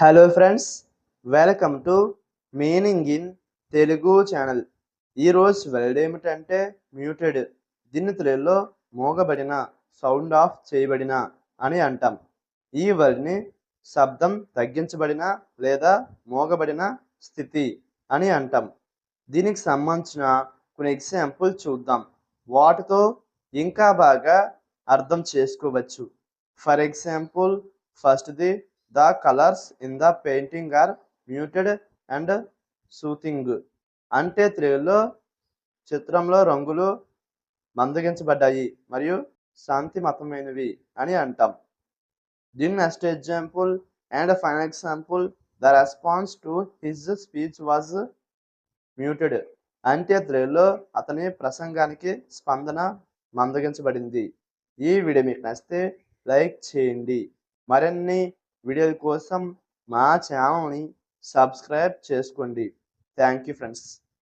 Hello friends, welcome to meaning in Telugu channel. ఈరోజు word ఏమిటంటే muted. దీన్ని తెలుగులో మోగబడిన, సౌండ్ ఆఫ్ చేయబడిన అని అంటాం. ఈ వర్డ్ని శబ్దం తగ్గించబడిన లేదా మోగబడిన స్థితి అని అంటాం. దీనికి సంబంధించిన కొన్ని ఎగ్జాంపుల్ చూద్దాం. వాటితో ఇంకా బాగా అర్థం చేసుకోవచ్చు. ఫర్ ఎగ్జాంపుల్, ఫస్ట్ది, the colours in the painting are muted and soothing. అంటే తెలుగులో చిత్రంలో రంగులు మందగించబడ్డాయి మరియు శాంతిమతమైనవి అని అంటాం. దీని next example and final example, the response to his speech was muted. అంటే తెలుగులో అతని ప్రసంగానికి స్పందన మందగించబడింది. ఈ వీడియో మీకు నచ్చితే లైక్ చేయండి. మరిన్ని వీడియోల కోసం మా ఛానల్ని సబ్స్క్రైబ్ చేసుకోండి. Thank you friends.